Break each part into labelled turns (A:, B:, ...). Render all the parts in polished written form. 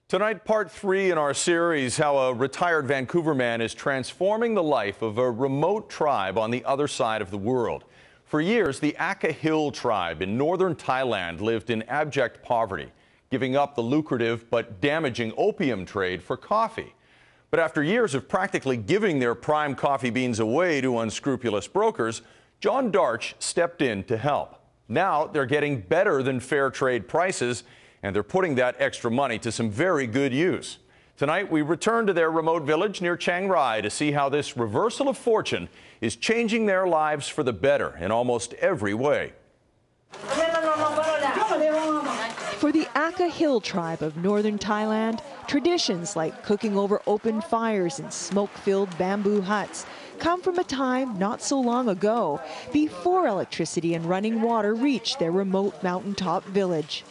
A: Tonight, part 3 in our series, how a retired Vancouver man is transforming the life of a remote tribe on the other side of the world. For years, the Aka Hill tribe in northern Thailand lived in abject poverty, giving up the lucrative but damaging opium trade for coffee. But after years of practically giving their prime coffee beans away to unscrupulous brokers, John Darch stepped in to help. Now they're getting better than fair trade prices, and they're putting that extra money to some very good use. Tonight, we return to their remote village near Chiang Rai to see how this reversal of fortune is changing their lives for the better in almost every way.
B: For the Aka Hill tribe of northern Thailand, traditions like cooking over open fires in smoke-filled bamboo huts come from a time not so long ago, before electricity and running water reached their remote mountaintop village,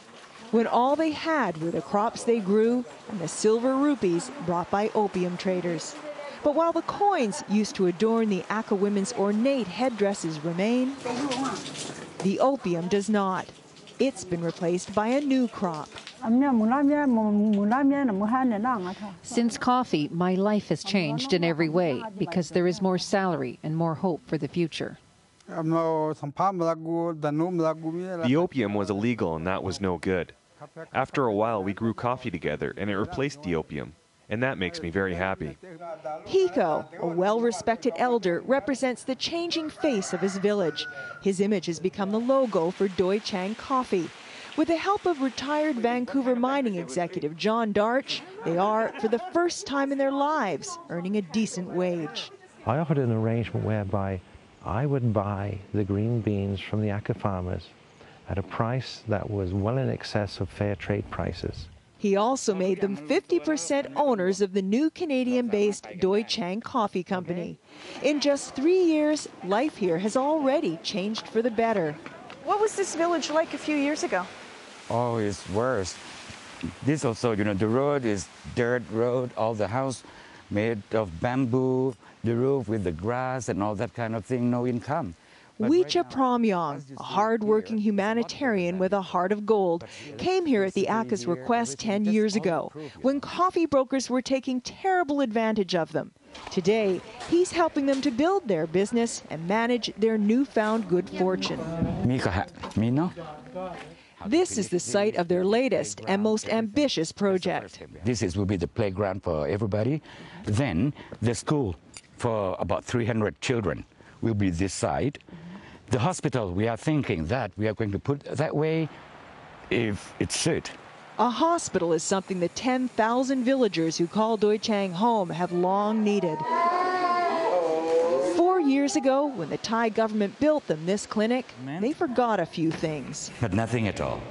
B: when all they had were the crops they grew and the silver rupees brought by opium traders. But while the coins used to adorn the Aka women's ornate headdresses remain, the opium does not. It's been replaced by a new crop.
C: Since coffee, my life has changed in every way because there is more salary and more hope for the future.
D: The
E: opium was illegal and that was no good. After a while, we grew coffee together and it replaced the opium. And that makes me very happy.
B: Hiko, a well-respected elder, represents the changing face of his village. His image has become the logo for Doi Chaang Coffee. With the help of retired Vancouver mining executive John Darch, they are, for the first time in their lives, earning a decent wage.
F: I offered an arrangement whereby I would buy the green beans from the Aka farmers at a price that was well in excess of fair trade prices.
B: He also made them 50% owners of the new Canadian-based Doi Chaang Coffee Company. In just 3 years, life here has already changed for the better. What was this village like a few years ago?
G: Oh, it's worse. This also, the road is dirt road, all the house made of bamboo, the roof with the grass and all that kind of thing, no income.
B: Wicha Pramyong, a hard-working humanitarian with a heart of gold, came here at the Aka's request 10 years ago, when coffee brokers were taking terrible advantage of them. Today, he's helping them to build their business and manage their newfound good fortune. This is the site of their latest and most ambitious project.
G: This will be the playground for everybody. Then the school for about 300 children will be this side. The hospital, we are thinking that we are going to put that way if it suits.
B: A hospital is something the 10,000 villagers who call Doi Chaang home have long needed. 4 years ago, when the Thai government built them this clinic, they forgot a few things.
G: But nothing at all.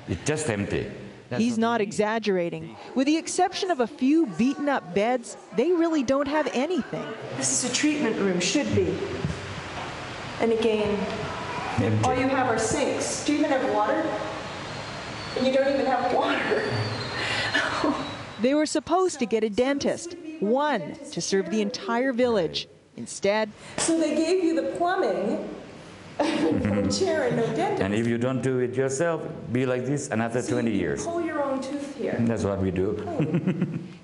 G: It's just empty.
B: He's not exaggerating. With the exception of a few beaten-up beds, they really don't have anything. This is a treatment room, should be. And again, all you have are sinks. Do you even have water? And you don't even have water. They were supposed to get a dentist, one to serve the entire village. Instead, so they gave you the plumbing, no chair and no dentist.
G: And if you don't do it yourself, be like this another 20 years.
B: Pull your own tooth here.
G: That's what we do.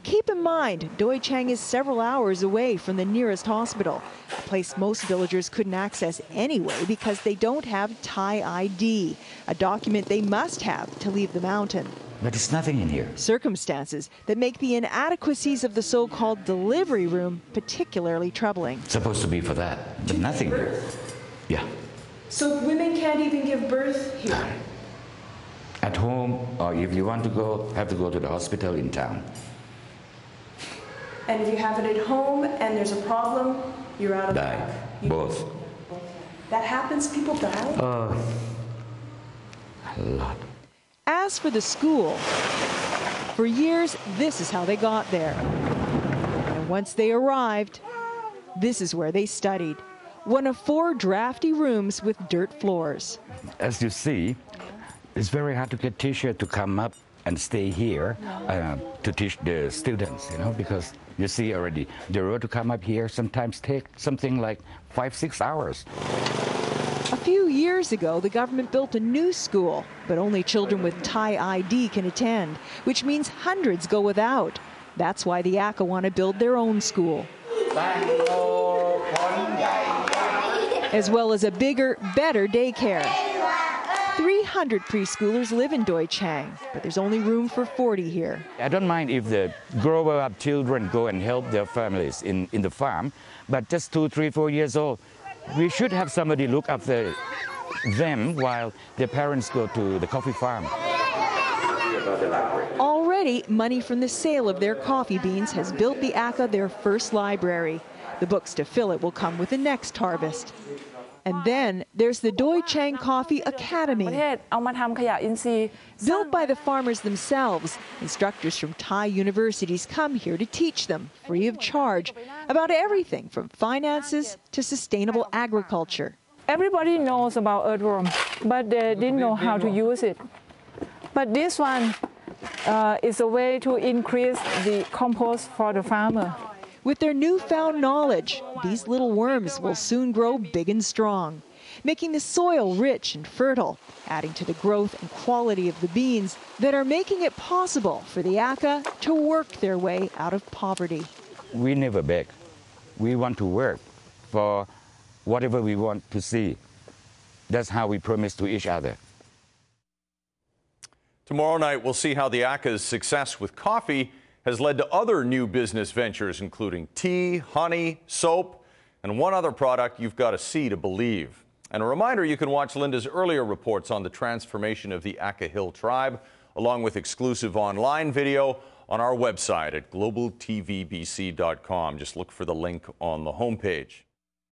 B: Keep in mind, Doi Chaang is several hours away from the nearest hospital, a place most villagers couldn't access anyway because they don't have Thai ID, a document they must have to leave the mountain.
G: But there's nothing in here.
B: Circumstances that make the inadequacies of the so-called delivery room particularly troubling.
G: It's supposed to be for that, but nothing. Yeah.
B: So women can't even give birth here?
G: At home, or if you want to go, have to go to the hospital in town.
B: And if you have it at home and there's a problem, you're out of luck.
G: Both.
B: That happens? People die?
G: A lot.
B: As for the school, for years, this is how they got there. And once they arrived, this is where they studied. One of 4 drafty rooms with dirt floors.
G: As you see, it's very hard to get teachers to come up and stay here to teach the students, because you see already, the road to come up here sometimes take something like 5-6 hours.
B: A few years years ago, the government built a new school, but only children with Thai ID can attend, which means hundreds go without. That's why the Aka want to build their own school, as well as a bigger, better daycare. 300 preschoolers live in Doi Chaang, but there's only room for 40 here.
G: I don't mind if the grow-up children go and help their families in the farm, but just 2, 3, 4 years old, we should have somebody look after them while their parents go to the coffee farm.
B: Already, money from the sale of their coffee beans has built the Aka their first library. The books to fill it will come with the next harvest. And then there's the Doi Chaang Coffee Academy. Built by the farmers themselves, instructors from Thai universities come here to teach them, free of charge, about everything from finances to sustainable agriculture.
D: Everybody knows about earthworm, but they didn't know how to use it. But this one is a way to increase the compost for the farmer.
B: With their newfound knowledge, these little worms will soon grow big and strong, making the soil rich and fertile, adding to the growth and quality of the beans that are making it possible for the Aka to work their way out of poverty.
G: We never beg. We want to work for whatever we want to see. That's how we promise to each other.
A: Tomorrow night, we'll see how the Aka's success with coffee has led to other new business ventures, including tea, honey, soap, and one other product you've got to see to believe. And a reminder, you can watch Linda's earlier reports on the transformation of the Aka Hill tribe, along with exclusive online video on our website at globaltvbc.com. Just look for the link on the homepage.